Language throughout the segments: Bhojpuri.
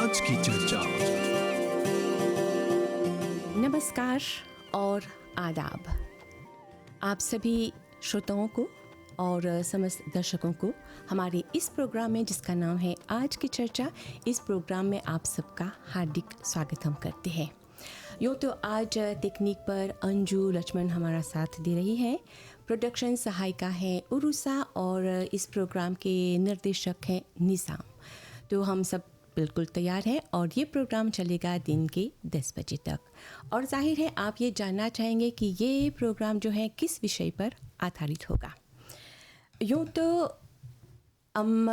आज की चर्चा। नमस्कार और आदाब आप सभी श्रोताओं को और समस्त दर्शकों को हमारे इस प्रोग्राम में जिसका नाम है आज की चर्चा। इस प्रोग्राम में आप सबका हार्दिक स्वागत हम करते हैं। यूँ तो आज तकनीक पर अंजू लक्ष्मण हमारा साथ दे रही है, प्रोडक्शन सहायिका है उरुसा और इस प्रोग्राम के निर्देशक हैं निज़ाम। तो हम सब बिल्कुल तैयार हैं और ये प्रोग्राम चलेगा दिन के 10 बजे तक। और जाहिर है आप ये जानना चाहेंगे कि ये प्रोग्राम जो है किस विषय पर आधारित होगा। यूँ तो हम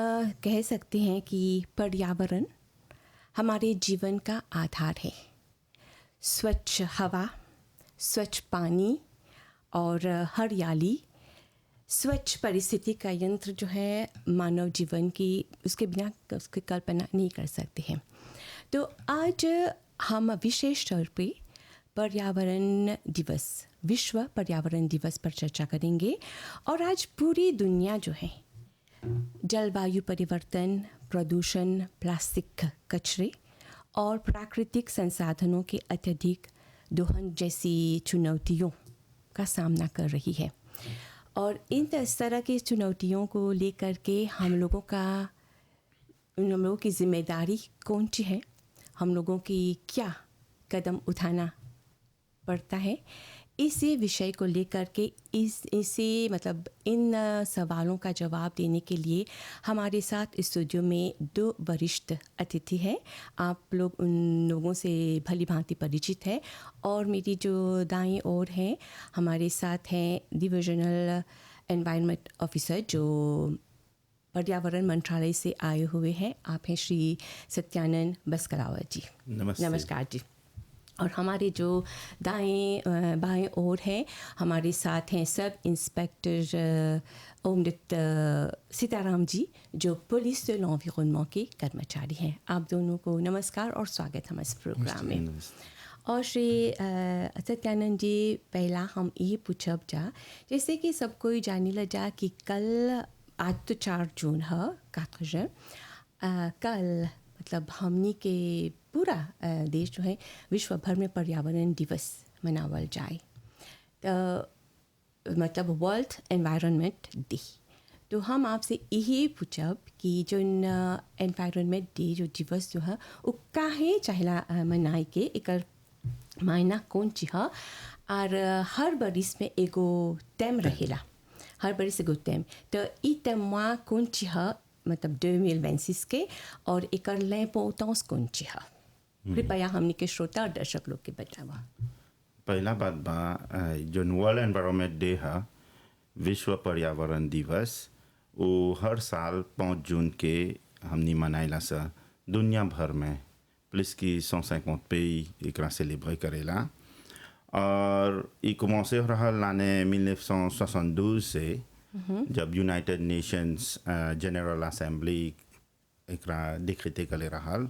कह सकते हैं कि पर्यावरण हमारे जीवन का आधार है। स्वच्छ हवा, स्वच्छ पानी और हरियाली, स्वच्छ परिस्थिति का यंत्र जो है मानव जीवन की उसके बिना उसकी कल्पना नहीं कर सकते हैं। तो आज हम विशेष तौर पे पर्यावरण दिवस, विश्व पर्यावरण दिवस पर चर्चा करेंगे। और आज पूरी दुनिया जो है जलवायु परिवर्तन, प्रदूषण, प्लास्टिक कचरे और प्राकृतिक संसाधनों के अत्यधिक दोहन जैसी चुनौतियों का सामना कर रही है। और इन तरह की चुनौतियों को लेकर के हम लोगों की जिम्मेदारी कौन सी है, हम लोगों की क्या कदम उठाना पड़ता है, इसी विषय को लेकर के इन सवालों का जवाब देने के लिए हमारे साथ स्टूडियो में 2 वरिष्ठ अतिथि हैं। आप लोग उन लोगों से भली भांति परिचित है। और मेरी जो दाईं ओर हैं हमारे साथ हैं डिविजनल एनवायरनमेंट ऑफिसर जो पर्यावरण मंत्रालय से आए हुए हैं। आप हैं श्री सत्यानंद बस्करावत जी। नमस्कार जी। और हमारे जो बाएं ओर हैं हमारे साथ हैं सब इंस्पेक्टर ओमदत्त सीताराम जी जो पुलिस de l'environnement के कर्मचारी हैं। आप दोनों को नमस्कार और स्वागत है इस प्रोग्राम में। और श्री सत्यानंद जी, पहला हम ये पूछब जा, जैसे कि सब कोई जानी ल जा कि कल आज तो 4 जून है, कल मतलब हमनी के पूरा देश जो है विश्व भर में पर्यावरण दिवस मनावल जाए, तो मतलब वर्ल्ड एनवायरनमेंट डे। तो हम आपसे यही पूछब कि जो एनवायरनमेंट डे जो दिवस जो है वो काहे चाहला मनाए के, एकर मायना कौन ची है। और हर बरिस में एगो टेम रहेला, हर बरिस एगो टेम। तो ई टेमवा कौन ची है मतलब 2026 के, और एकर l'importance कौन ची है, कृपया हमने के श्रोता और दर्शक लोग के बतावा। पहला बात बा जो वर्ल्ड एनवायरनमेंट डे है, विश्व पर्यावरण दिवस, वो हर साल 5 जून के हमनी मनाइला सा दुनिया भर में प्लस की 150 पे एकरा सेलिब्रेट करेला। और ये commencé रहा लाने 1972 से, जब यूनाइटेड नेशंस जनरल असेंबली एकरा डिक्रेटे करे रहल,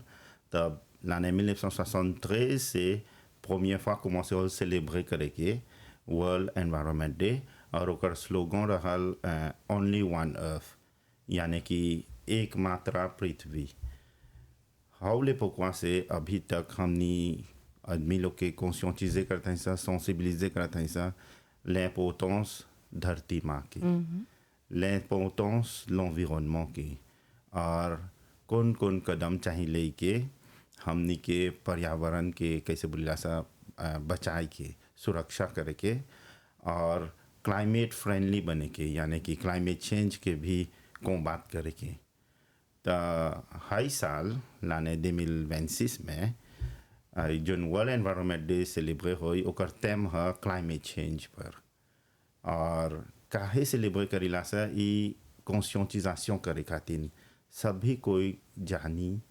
तब l'année 1973 से première fois commencé à célébrer करके वर्ल्ड एनवायरनमेंट डे। और ओकर स्लोगन रहल ओनली वन अर्थ, यानी कि एक मात्रा पृथ्वी। हाउले पोकवा से अभी तक हमनी आदमी लोग के कॉन्शियसइजे करते हैं सा, सेंसिबिलिजे करते हैं सा l'importance धरती माँ की, l'importance l'environnement की, और कौन कौन कदम चाहिए ले के हमनी के पर्यावरण के कैसे बोला सा बचाए के, सुरक्षा करे के और क्लाइमेट फ्रेंडली बने के, यानी कि क्लाइमेट चेंज के भी कॉम्बैट करे के। तो हाई साल लाने 2026 में जो वर्ल्ड एनवायरनमेंट डे सेलिब्रेट हुई, ओकर थीम है क्लाइमेट चेंज पर। और काहे सेलिब्रेट करीला सा, ई कॉन्शियसइजेशन करे खातिर सभी कोई जानी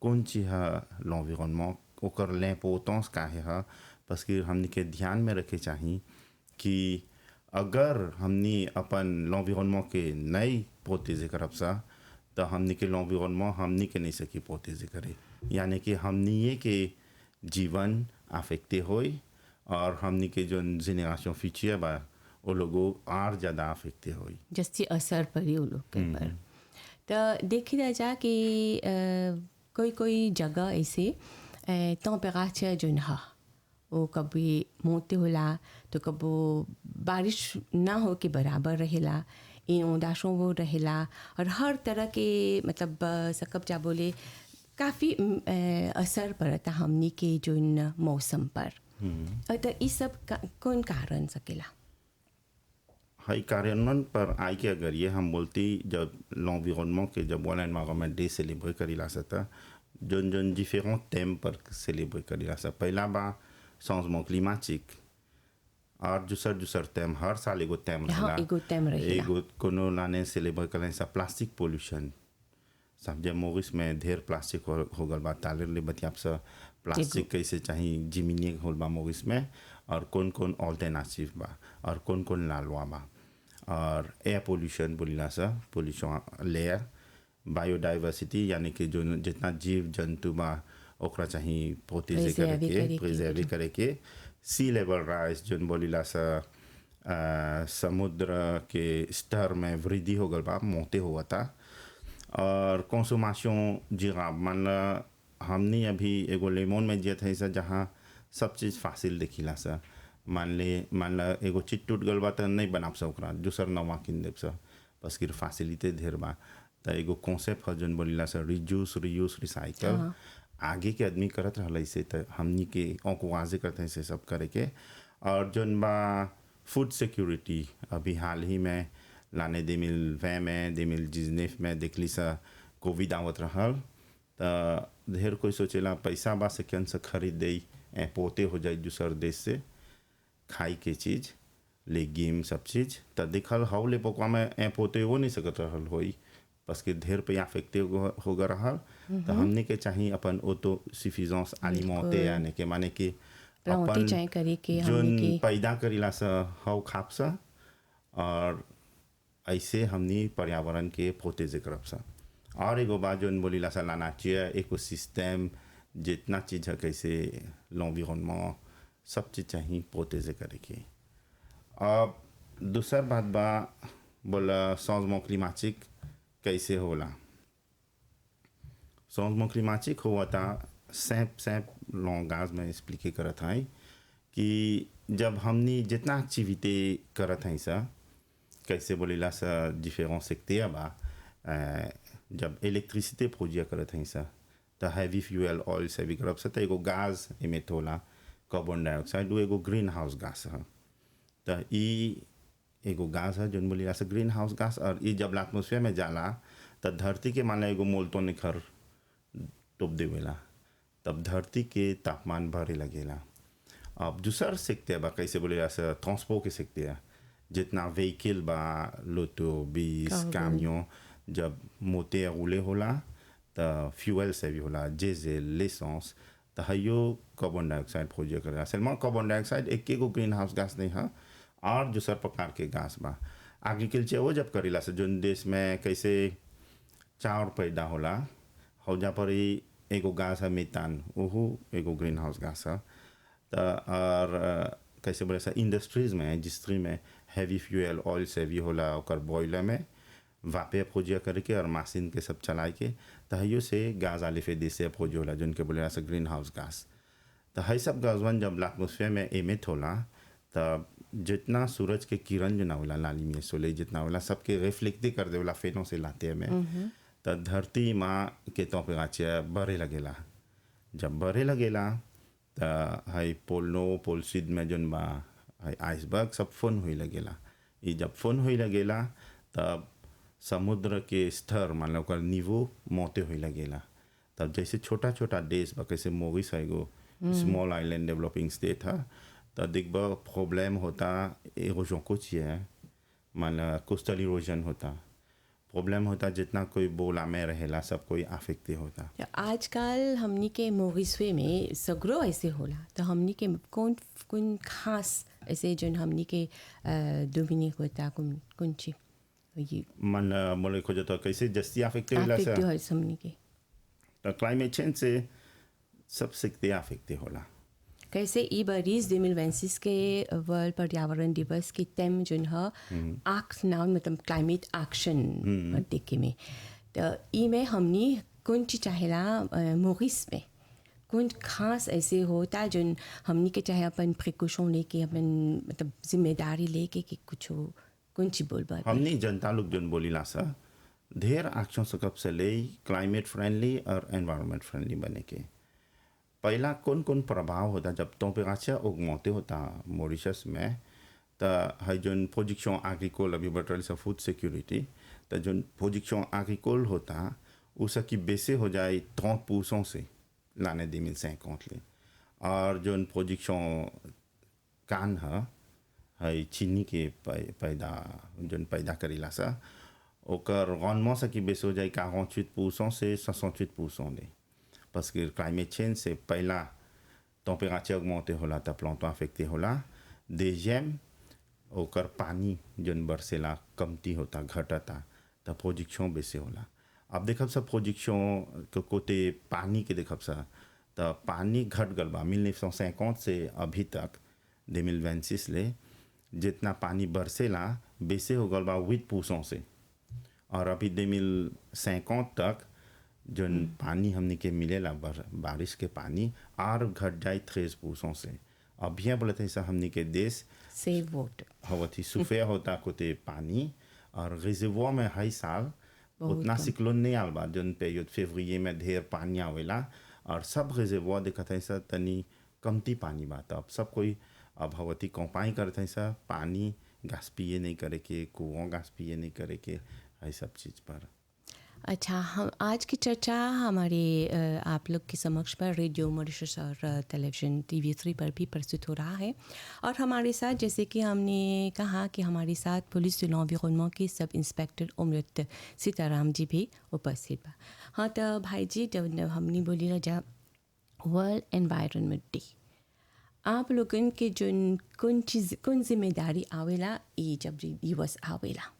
कौन ची है l'environnement, ओकर l'importance काहे है। बस कि हमनी के ध्यान में रखे चाहिए कि अगर हमनी अपन l'environnement के नहीं प्रोटेजे करब सा, तो हमनी के l'environnement हमनी के नहीं सकी प्रोटेजे करे, यानी कि हमनी के जीवन अफेक्टे होई और हमनी के जो जेनरेशन फ्यूचर बा वो लोगों और ज़्यादा अफेक्टे होई, जस्ती असर पड़ी वो लोग के पर। तो देखी जा कि कोई कोई जगह ऐसे टेम्परेचर जोन हा वो कभी मोते होला तो कबो बारिश ना हो के बराबर रहेला इनोंदाशों वो रहेला और हर तरह के मतलब सकब जा बोले काफ़ी असर पड़ता हमनी के जोन मौसम पर तो ये सब कौन कारण सकेला हाई कार्यान्वयन पर आई के अगर ये हम बोलती जब l'environnement के जब वर्ल्ड एनवायरनमेंट डे सेलिब्रेट करीला सता जोन जोन डिफरेंट थीम पर सेलिब्रेट करीला सा पहला बा changement climatique और दूसर थीम हर साल एगो थीम हाँ एगो थीम रहेला एगो कोनो लाने सेलिब्रेट करें सा प्लास्टिक पोल्यूशन सब जब मोरिस में ढेर प्लास्टिक हो गल बा ताले ले बतियाब सा प्लास्टिक कैसे चाहिए जिमिनी होल बा मोरिस में और कौन कौन ऑल्टरनेटिव बा और कौन कौन लालवा बा और एयर पोल्यूशन बोलिला सा पोल्यूशन लेयर बायोडाइवर्सिटी यानी कि जो जितना जीव जंतु बा ओकरा चाहिए प्रोटेज प्रिजर्व करे के सी लेवल राइज जो बोलिला सा समुद्र के स्तर में वृद्धि हो गल बा मोटे हुआ था और कंसोमेशन जीरा मान हमने अभी एगो लेमन में जिया था जहाँ सब चीज़ फासिल देखिला सा मान ला एगो चीज टूट गल बा तो नहीं बना सा ओकरा दूसर नवा किन देब सा बस कि फैसिलिटी ढेर बा तो एगो कॉन्सेप्ट है जोन बोलिला सा रिड्यूस रीयूज रिसाइकल आगे के आदमी करत रहल से तो हमनी के वाजे करते हैं से सब करे के और जोन बा फूड सिक्योरिटी अभी हाल ही में लाने 2020 में 2019 में देखली सा कोविड आवत रहल तो ढेर कोई सोचेला पैसा बा से केन से खरीद दे पोते हो जाए दूसर देश से खाई के चीज़ लेगिम सब चीज़ तो देखल हाउ ले पकवा में पोते हो नहीं सकत रहल होई बस कि ढेर पे इफेक्टिव हो गए रहल तो हमने के चाहिए अपन ऑटो सफिशिएंस एलिमेंटे यानी के माने कि अपन जोन पैदा करीला सा हाउ खाप सा और ऐसे हमनी पर्यावरण के प्रोटेज करब सा और एगो बात जोन बोलीला सा लाना चाहिए इकोसिस्टम जितना चीज़ है कैसे l'environnement सब चीज़ चाहिए प्रोटेज करे के अब दूसर बात बा बोला changement climatique कैसे होला changement climatique हुआ था सैप लॉन्गाज में एक्सप्लिके करत हैं कि जब हमनी जितना एक्टिविटी करत हैं सा कैसे बोलेला सा डिफरेंट सेक्टर बा जब इलेक्ट्रिसिटी प्रोड्यूस करत हैं सा तो हैवी फ्यूल ऑयल से भी करब सा तो एगो गैस इमिट होला कार्बन डाइऑक्साइड वो एगो ग्रीन हाउस गैस है तो ई एगो गैस है जो बोलेला सा ग्रीन हाउस गैस और ई जब एटमॉस्फेयर में जाला तो धरती के मान ला एगो मोल तो निखर टोप देवेला तब धरती के तापमान बढ़े लगेला अब दूसर सेक्टर बा कैसे बोलेला सा ट्रांसपोर्ट के सेक्टर जितना व्हीकल बा लोटो बीस कामियों जब मोटे रोले होला तो फ्यूल से भी होला डीजल लेसेंस तो हयो कार्बन डाइऑक्साइड प्रोड्यूस करेला सलमान कार्बन डाइऑक्साइड एक एगो ग्रीन हाउस गैस नहीं है और दूसर प्रकार के गैस बा एग्रीकल्चर वो जब करेला से जोन देश में कैसे चाउर पैदा होला हौजा पर ही एगो गैस है मीथान वो एगो ग्रीन हाउस गैस है तो और कैसे बोले सा इंडस्ट्रीज में इंडस्ट्री में हैवी फ्यूल ऑयल से भी होला और बॉयलर में वापे प्रोड्यूस करके और मशीन के सब चलाए के तो हयो से गैस आले फेदे से प्रोड्यूस होला जिनके बोले सा ग्रीन हाउस गैस तो है सब गैसवन जब एटमॉस्फेयर में एमिट होला तो जितना सूरज के किरण जो ना होला लाली में सोले जितना होला सबके रिफ्लेक्ट कर देवला फेनों से लाते में तो धरती माँ के टेम्परेचर बढ़े लगेला जब बढ़े लगेला तो हाई पोलनो पोलसिड में जोन बा हाई आइसबर्ग सब फोन हुई लगेला ये जब फोन हुई लगेला तब समुद्र के स्तर मान लो कर नीवो मोटे हुई लगेला तब जैसे छोटा छोटा देश बा कैसे मोरिस है एगो स्मॉल आइलैंड डेवलपिंग स्टेट है तो देखबा प्रॉब्लम होता इरोजन कोस्टियर मान लो कोस्टल इरोजन होता प्रॉब्लम होता जितना कोई बोला में रहेला सब कोई अफेक्ट होता आजकल हमनी के मोरिसवे में सगरो ऐसे होला तो हमनी के कौन कौन खास ऐसे जो हमनी के डोमिनिक होता कौन ची ये मन बोले खोजो तो कैसे जस्ती अफेक्ट होला सर हमनी के तो क्लाइमेट चेंज से सब सकते अफेक्ट होला कैसे ई बरीज 2026 के वर्ल्ड पर्यावरण दिवस की थीम जो है आक्स नाउन मतलब क्लाइमेट एक्शन देखे में तो ई में हमनी कौन चीज चाहेला मोरिस में कौन खास ऐसे होता जो हमनी के चाहे अपन प्रिकॉशन लेके अपन मतलब जिम्मेदारी लेके कि कुछ हो कौन चीज बोल बात हमनी जनता लोग जन बोलीला सा ढेर एक्शन सकब से ले क्लाइमेट फ्रेंडली और एनवायरनमेंट फ्रेंडली बने के पहला कौन कौन प्रभाव होता जब टेम्परेचर ऑगमेंटे होता मॉरिशस में तो है जोन प्रोडक्शन एग्रीकोल अभी बटल से फूड सिक्योरिटी तो जोन प्रोडक्शन एग्रीकोल होता उसकी बेसे हो जाए 30% से लाने 2050 ले और जोन प्रोडक्शन कान है चीनी के पैदा जोन पैदा करेला सा ओकर rendement से की बेस हो जाए 48% से 68% ले parce que climate change c'est पहला टेम्परेचर ऑगमेंटे होला त प्लांट अफेक्टे होला deuxième ओकर पानी जोन बरसेला कमती होता घटता त प्रोडक्शन बेसे होला अब देखब सब प्रोडक्शन के कोते पानी के देखब सा त पानी घट गल बा 1950 से अभी तक 2026 ले जितना पानी बरसेला बेसे हो गल बा 8% से और अभी 2050 तक जोन पानी हमने के मिलेला बारिश के पानी और घट जाए 13% से अब यहाँ बोलते हैं हमने के देश सेव वाटर हवती सुफे होता कोते पानी और रिजर्वोयर में हर साल उतना सिक्लोन नहीं आल बा जोन पीरियड फरवरी में ढेर पानी आवेला और सब रिजर्वोयर देखते हैं सर तनी कमती पानी बा अब सब कोई अब हवती कंपाई करते हैं सर पानी गैस पिए नहीं करे के कुआं गैस पिए नहीं करे के ये सब चीज़ पर अच्छा हम आज की चर्चा हमारे आप लोग के समक्ष पर रेडियो मॉरिशस और टेलीविज़न TV3 पर भी प्रस्तुत हो रहा है और हमारे साथ जैसे कि हमने कहा कि हमारे साथ पुलिस l'environnement के सब इंस्पेक्टर अमृत सीताराम जी भी उपस्थित बा हाँ तो भाई जी जब हमने बोली रहा वर्ल्ड एनवायरनमेंट डे आप लोगन के जो कौन जिम्मेदारी आवेला ये जब दिवस आवेला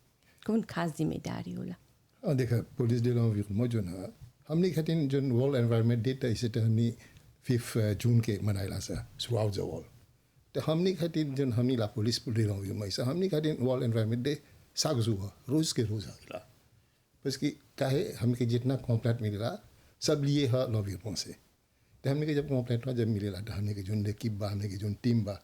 कौन खास जिम्मेदारी होला देखा पुलिस de l'environnement जो ना हमने खातिर जो वर्ल्ड एनवायरनमेंट डे था इसे तो हमने 5 जून के मनाइला सा थ्रूआउट द वर्ल्ड तो हमने खातिर जो हमने ला पुलिस de l'environnement इसे हमने खातिर वर्ल्ड एनवायरनमेंट डे साग जुआ रोज़ के रोज़ आइला बस कि काहे हमके जितना कॉम्प्लेट मिलेला सब लिए है l'environnement से तो हमने के जब कॉम्प्लेट जब मिलेला तो हमने के जो लेकिन बा हमने के जो टीम बा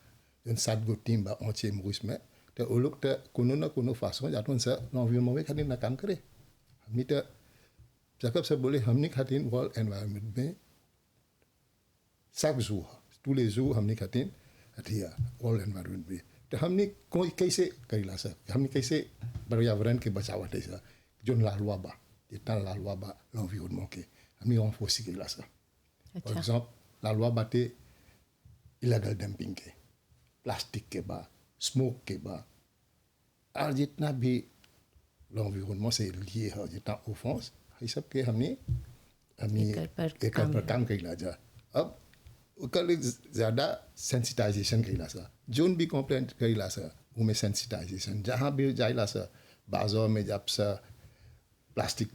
जो 7 गो टीम बा ऑचे मुइस में तो वो लोग तो कोनो ना कोनो फासों जातों से l'environnement में खातिर ना काम करे हमने तो जब सब बोले हमने खातिर वर्ल्ड एनवायरनमेंट में साग जुआ tous les jours हमने खातिर अथिया वर्ल्ड एनवायरनमेंट में तो हमने कोई कैसे करेला सर हमने कैसे पर्यावरण के बचावट है सर जो लालवा बा जितना लालवा बा l'environnement के हमने वहाँ फोर्सी करेला सर फॉर एग्जाम्पल लालवा बाटे इलीगल डंपिंग के प्लास्टिक के बा स्मोक के बा और जितना भी l'environnement से लिए है जितना ऑफेंस ये सब के हमने एक पर काम करेला जा अब कल ज़्यादा सेंसिटाइजेशन करेला सा जोन भी कंप्लेंट करेला सा उनमें सेंसिटाइजेशन जहाँ भी जाइला सा बाजार में जब सा प्लास्टिक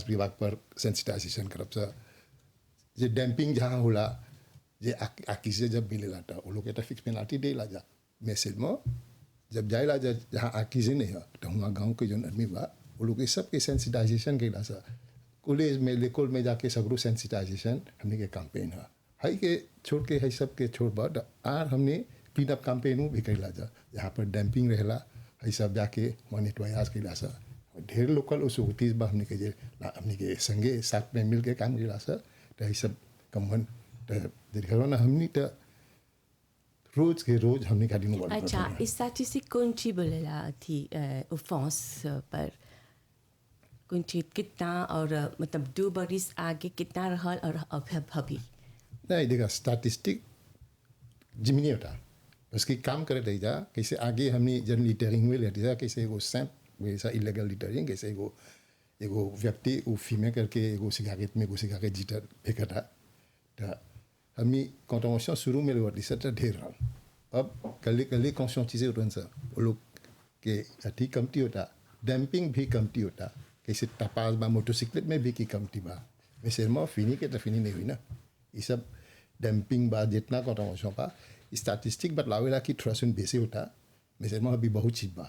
विभाग पर सेंसिटाइजेशन करब सा जे डैम्पिंग जहाँ होला जे आकी से जब मिलेला था वो लोग के फिक्स पेनाल्टी देला जा मैसेज में जब जाइला जा जहाँ आकी से नहीं है तो वहाँ गाँव के जो आदमी बा वो लोग सब के सेंसिटाइजेशन करेला सा कॉलेज में लेकोल में जाके सगरो सेंसिटाइजेशन हमने के कैंपेन है हाई के छोड़ के है सब के छोड़ बा आर हमने क्लीन अप कैंपेन भी करेला जा जहाँ पर डैम्पिंग रहेला है सब जाके मॉनिटरिंग करेला सा ढेर लोकल उसोतीस बा हमने के संगे साथ में मिल के काम करेला सा तो ये सब कमन देखा ना हमने तो रोज के रोज हमने का दिन अच्छा इस स्टैटिस्टिक कौन सी बोलेला थी ऑफेंस पर कौन सी कितना और मतलब 2 बरिस आगे कितना रहल और अभी नहीं देखा स्टैटिस्टिक जिम्मेदारी होता उसकी काम करे रही जा कैसे आगे हमने जन लिटरिंग में लेती जा कैसे वो सैंप वैसा इलीगल लिटरिंग कैसे एगो व्यक्ति वो फीमे करके एगो सिगारेट में घुसी के जीटर फेंकता तो हमने कॉन्ट्रोवर्शन शुरू में लेवटी से ढेर रहा अब कल कॉन्शियसनेस होता है वो लोग के अति कमती होता डैम्पिंग भी कमती होता कैसे टपास बा मोटरसाइकिल में भी की कमती बा वैसे में फिनी के तो फिनी नहीं हुई ना ये सब डैम्पिंग बा जितना कॉन्ट्रोवर्शन बा स्टैटिस्टिक बतलावेला कि थोड़ा सुन बेसी होता वैसे में अभी बहुत चीज बा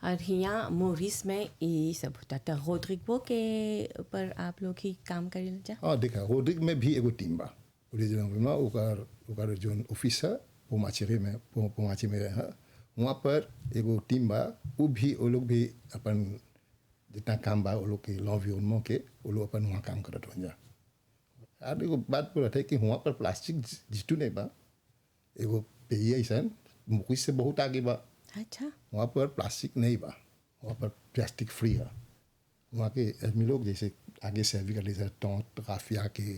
और यहाँ मोरिस में ये सब होता था। रोड्रिगो के ऊपर आप लोग ही काम करें जा? हाँ देखा रोड्रिग में भी एगो टीम बा पुलिस दिलों में ओकर जो ऑफिस है पोमाची में है वहाँ पर एगो टीम बा वो लोग भी अपन जितना काम बा वो लोग के लॉन्विरोनमेंट के वो लोग अपन वहाँ काम करत हो जा। यार एगो बात बोला था कि वहाँ पर प्लास्टिक जितू नहीं बा एगो पेई ऐसा मुकुश से बहुत आगे बा। अच्छा, वहाँ पर प्लास्टिक नहीं बा, वहाँ पर प्लास्टिक फ्री है। वहाँ के आदमी लोग जैसे आगे सर्वी कर लेते टोंट काफिया के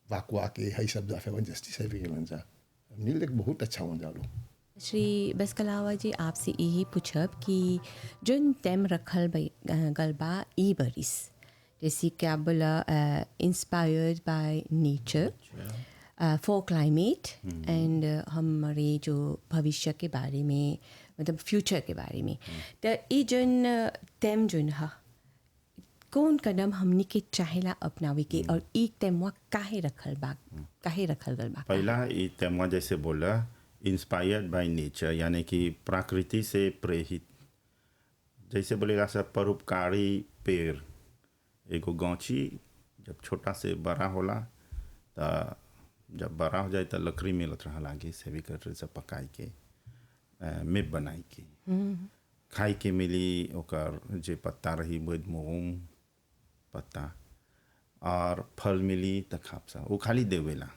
वाकुआ के हई सब जाफे वन जस्ती सर्वी कर जा मिल एक बहुत अच्छा हो जा लोग। श्री बसकलावा जी आपसे यही पूछब कि जोन तेम रखल गलबा ई बरिस जैसे कि आप बोला inspired by nature for climate and हमारे जो भविष्य के बारे में मतलब फ्यूचर के बारे में तो ये जोन तेम जोन है कौन कदम हमनी के चाहेला अपनावे के और एक तेमवा काहे रखल गल बा? पहला ये तेमवा जैसे बोला इंस्पायर्ड बाय नेचर यानी कि प्रकृति से प्रेरित। जैसे बोलेगा सब परोपकारी पेड़ एगो गौची जब छोटा से बड़ा होला तो जब बड़ा हो जाए तो लकड़ी मिलत रहा लागे से भी कर से पकाई के मेप बनाई के खाई के मिली ओकर जे पत्ता रही बोध मोम पत्ता और फल मिली तो खापसा वो खाली देवेला।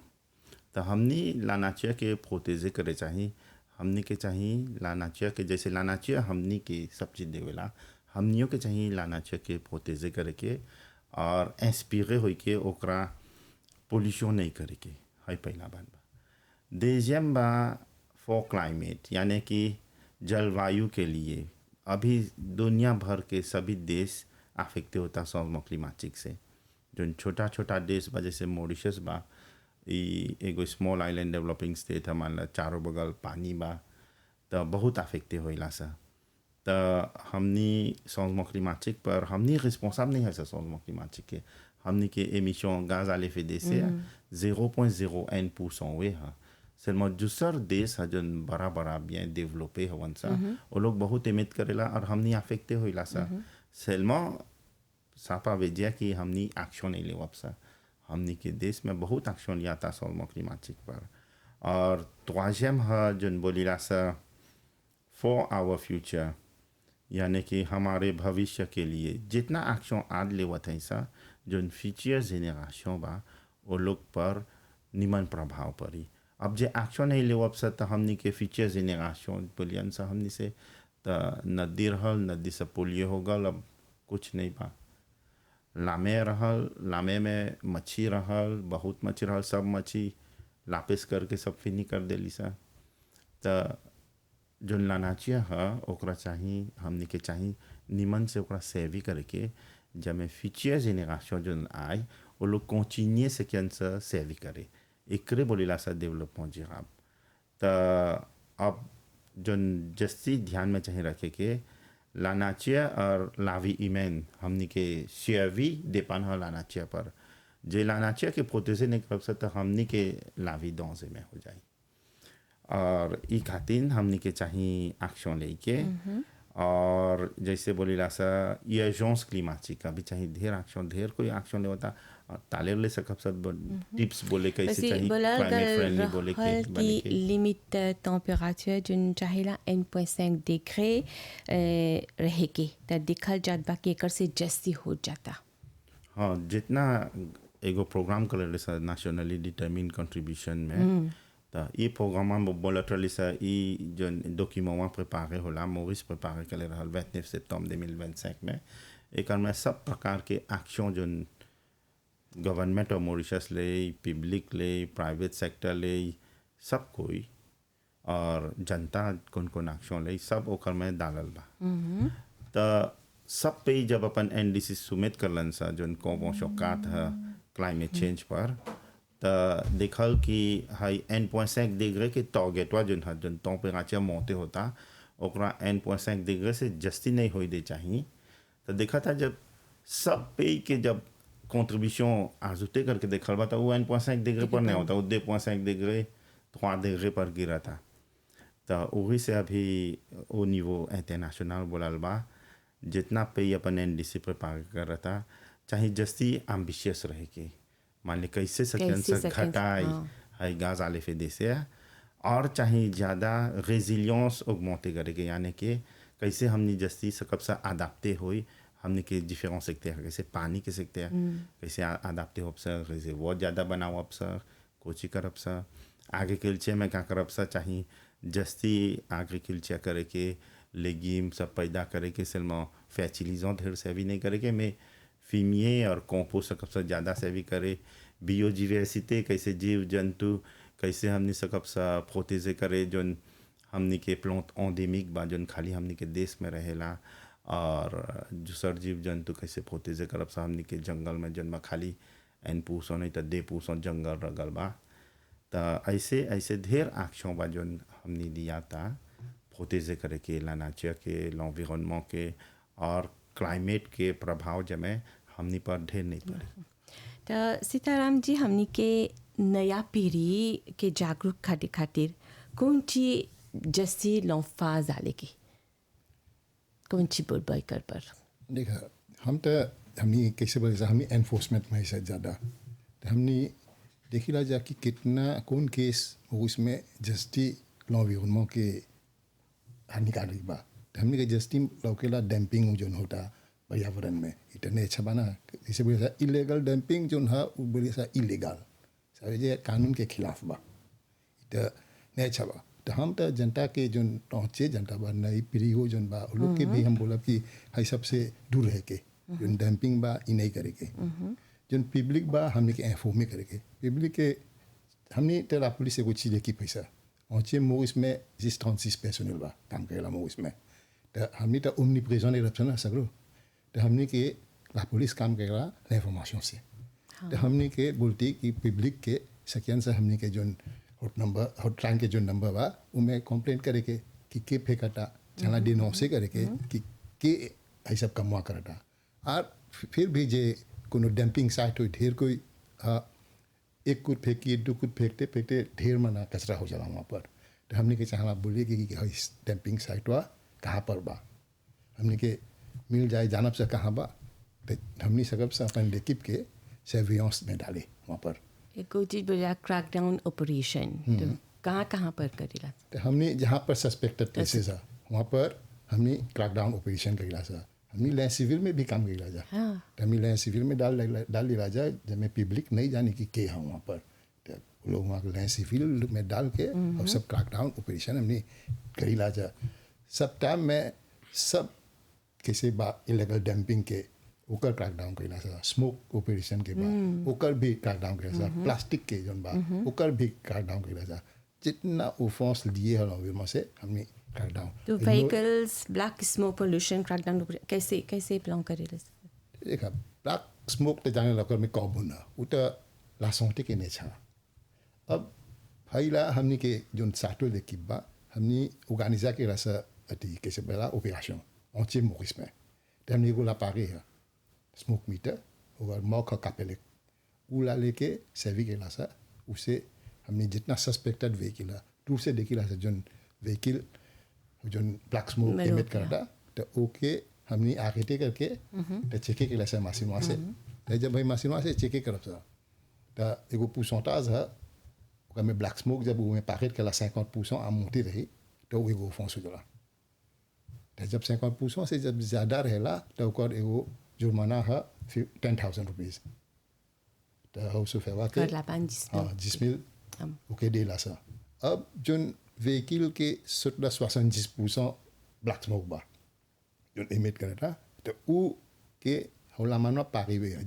तो हमनी लानाचिया के प्रोटेजे करे चाहिए। हमनी के चाहिए लानाचिया के जैसे लानाचिया हमनी के सब चीज़ देवेला हमनियों के चाहिए लानाचिया के प्रोटेजे करे के और इंस्पिरे हो के ओकरा पोल्यूशन नहीं करे के है पहला बात बा। देजियम बा फॉर क्लाइमेट यानी कि जलवायु के लिए अभी दुनिया भर के सभी देश अफेक्ट होता चेंजमेंट क्लिमेटिक से। जो छोटा छोटा देश बा जैसे मॉरिशस बा एगो स्मॉल आइलैंड डेवलपिंग स्टेट है मान ला चारों बगल पानी बा तो बहुत अफेक्ट होइला सा। तो हमनी चेंजमेंट क्लिमेटिक पर हमनी रिस्पॉन्सिबल नहीं है चेंजमेंट क्लिमेटिक के। हमनी के emission gas à l'effet de serre 0.01% हुए है। सिर्फ दूसर देश है जो बड़ा बड़ा bien डेवलपे हवन सा वो लोग बहुत एमिट करेला और हमनी अफेक्ट होइला सा। सेलमा सापा वेजिया कि हमनी एक्शन नहीं लेवब सा। हमनी के देश में बहुत एक्शन लिया था चेंजमेंट क्लिमेटिक पर। और troisième है जो बोलीला सा फॉर आवर फ्यूचर यानी कि हमारे भविष्य के लिए जितना एक्शन आज लेवत है सा जो फ्यूचर जेनरेशन बा वो लोग पर निमन प्रभाव पड़ी। अब जे एक्शन नहीं लेवब सा तो हमनी के फ्यूचर जेनरेशन बोलियन सा हमनी से तो नदी रहल नदी से पोलियो हो गल अब कुछ नहीं बा। लामे रहल लामे में मच्छी रहल बहुत मच्छी रहल सब मच्छी लापिस करके सब फिनी कर देली सा। तो जो लानाचिया है ओकरा चाहिए हमनी के चाहिए निमन से ओकरा सेवी करके जब में फ्यूचर जेनरेशन जो आए वो लोग कंटिन्यू से कैंसर सेवी करे एकरे बोलीला सा डेवलपमेंट जिराब। तो अब जो जस्ती ध्यान में चाहिए रखे के लानाचिया और लावी इमेन हमनी के शेवी देपान है लानाचिया पर जे लानाचिया के प्रोटेजे नहीं कर सकता हमनी के लावी दौजे में हो जाए। और ई खातिर हमनी के चाहिए एक्शन लेके और जैसे बोलीला सा ये एजेंस क्लिमेटिक का भी चाहिए ढेर एक्शन ढेर कोई एक्शन ले होता ताले ले सकब सब टिप्स बोले कैसे चाहिए क्लाइमेट फ्रेंडली बोले के बने के लिमिट टेम्परेचर जो चाहिए 1.5 डिग्री रहे के तो दिखल जात बा कि एकर से जस्ती हो जाता। हाँ जितना एगो प्रोग्राम कर ले सा नेशनली डिटरमिन कंट्रीब्यूशन में तो ये प्रोग्राम में बोलत रही सा ये जो डॉक्यूमेंट प्रिपेयर होला मोरिस प्रिपेयर कर रहल 29 सितंबर 2025 में एक में सब प्रकार के एक्शन जो गवर्नमेंट और मॉरिशस ले पब्लिक ले प्राइवेट सेक्टर ले सब कोई और जनता कौन कौन एक्शन ले सब ओकर में डालल बा। तो सब पे जब अपन एनडीसी सुमित करलन सा जो कौन कात है क्लाइमेट चेंज पर तो देखल कि हाई 1.5 डिग्री के टारगेटवा जो है जो टेम्परेचर मोटे होता ओकरा 1.5 डिग्री से जस्ती नहीं हो दे चाहिए। तो देखा था जब सब पे के जब कंट्रीब्यूशन आजुते करके देखल बा तो वो 1.5 डिग्री पर नहीं होता वो 2.5 डिग्री 3 डिग्री पर गिरा था। तो वही से अभी वो निवो इंटरनेशनल बोलल बा जितना पे अपन एनडीसी पर पार कर रहा था चाहे जस्ती एम्बिशियस रहे के मान ली कैसे सकन से घटाई है गाज आले फे देसे और चाहे ज़्यादा रेजिलियंस ऑगमेंटे करे के यानी कि कैसे हमने जस्ती सकब सा अडाप्टे हुई हमने के डिफरेंस सकते हैं कैसे पानी के सकते हैं कैसे अडाप्टे हो सर कैसे बहुत ज़्यादा बनाओ अब सर कोची करब सा एग्रीकल्चर में क्या करब सा चाहिए जस्ती एग्रीकल्चर करे के लेगिम सब पैदा करे के सिर्फ फैचिलीजों ढेर से भी नहीं करे के मैं फीमिए और कंपोस्ट सबसे ज़्यादा से भी करे बियोडिवर्सिटी कैसे जीव जंतु कैसे हमने सकब सा प्रोटेजे करे जो हमने के प्लांट एंडेमिक बा जो खाली हमने के देश में रहेला और दूसर जीव जंतु कैसे प्रोटेजे करब सा हमने के जंगल में जन खाली एन पूसो नहीं तो दे पूसो जंगल रगल बा तो ऐसे ऐसे ढेर एक्शन बा जो हमने दिया था प्रोटेजे करे के ला नेचर के l'environnement के और क्लाइमेट के प्रभाव जमे हमनी पर ढेर नहीं पड़े। तो सीताराम जी हमनी के नया पीढ़ी के जागरूक खातिर कौन ची जस्सी लौफाज आले की कौन ची बोल बाई कर पर देखा हम तो हमनी कैसे बोले हमनी एनफोर्समेंट में से ज़्यादा तो हमनी देखी ला जा कि कितना कौन केस उसमें जस्टी l'environnement के हानिकारक बा हमने के जस्टी लौकेला डैम्पिंग जो होता पर्यावरण में इतने अच्छा बना जैसे बोले इलीगल डैम्पिंग जो है वो बोले सा इलीगल सारे जे कानून के खिलाफ बा तो नहीं अच्छा बा तो हम तो जनता के जो पहुँचे जनता बा नई पीढ़ी हो जो बा लोग के भी हम बोला कि हाई सबसे दूर रह के जो डैम्पिंग बा ये नहीं करे के जो पब्लिक बा हमने के एफओ करे के पब्लिक के हमने तेरा पुलिस से कुछ चीज़ की पैसा पहुँचे मोइस में जिस 36 पर्सनल बा काम करेला मोइस में तो हमने तो ओमनी प्रेजेंट रहा ना सगरो तो हमने के ला पुलिस काम करेला इंफॉर्मेशन से तो हमने के बोलती कि पब्लिक के सेकेंड से हमने के जो हॉटलाइन के जो नंबर बा उनमें कंप्लेन करे के फेंकता चला डिनोसे करे के ऐसा सब कमवा करता और फिर भी जे कोनो डंपिंग साइट हो ढेर कोई एक कुछ फेंकी दो कुछ फेंकते फेंकते ढेर मना कचरा हो जाला वहाँ पर तो हमने के चाहना बोलिए कि डंपिंग साइट वा कहाँ पर बा हमने के मिल जाए जानब से कहाँ बा तो हमने सकब से अपन लेकिप के सर्विलांस में डाले वहाँ पर एक चीज़ बोला क्रैकडाउन ऑपरेशन तो कहाँ पर करेला तो हमने जहाँ पर सस्पेक्टेड केसेस है वहाँ पर हमने क्रैकडाउन ऑपरेशन करेला सा हमने लैंड सिविल में भी काम करेला जा तो हमने लैंड सिविल में डाल लेला जा जब मैं पब्लिक नहीं जाने की के हाँ वहाँ पर तो लोग वहाँ लैंड सिविल में डाल के और सब क्रैकडाउन ऑपरेशन हमने करेला जा सब टाइम में सब कैसे बा इलीगल डंपिंग के ओकर क्रैकडाउन करेला सा स्मोक ऑपरेशन के बाद ओकर भी क्रैकडाउन करेला सा प्लास्टिक के जौन बा ओकर भी क्रैकडाउन करेला सा जितना ऑफेंस लिए है से हमने क्रैकडाउन तो vehicles black smoke pollution crackdown कैसे प्लान करेला देखा ब्लैक स्मोक तो जाने लगा में कॉबन है वो तो लासोंटे के नहीं छा अब भाईला हमने के जो साटो देखी बा हमने ऑर्गेनाइजा के रसा अति कैसे बड़ा ऑपरेशन entier Maurice में तो हमने को ला पागे है स्मोक मीटर और मौका कापेले उला लेके सेवी के लासा उसे हमने जितना सस्पेक्टेड व्हीकल है दूर से देखी लासा जो व्हीकल जो ब्लैक स्मोक इमिट करता तो ओके हमने आगे करके तो चेके के लासा मशीन से तो जब भाई मशीन से चेके करब सा तो एगो pourcentage है ओका में ब्लैक स्मोक जब वो में पैकेट के ला 50% आ मोटी रही तो वो एगो ऑफेंस हो जाला जब 50% से जब ज़्यादा रहेला तो ओकर एगो जुर्माना है 10,000 रुपीज़ तो हाउ सो फेवा के हाँ जिसमें ओके दे ला सा अब जो व्हीकल के 70% ब्लैक स्मोक बा जो इमिट करता तो वो के हौला मानो पारी हुए है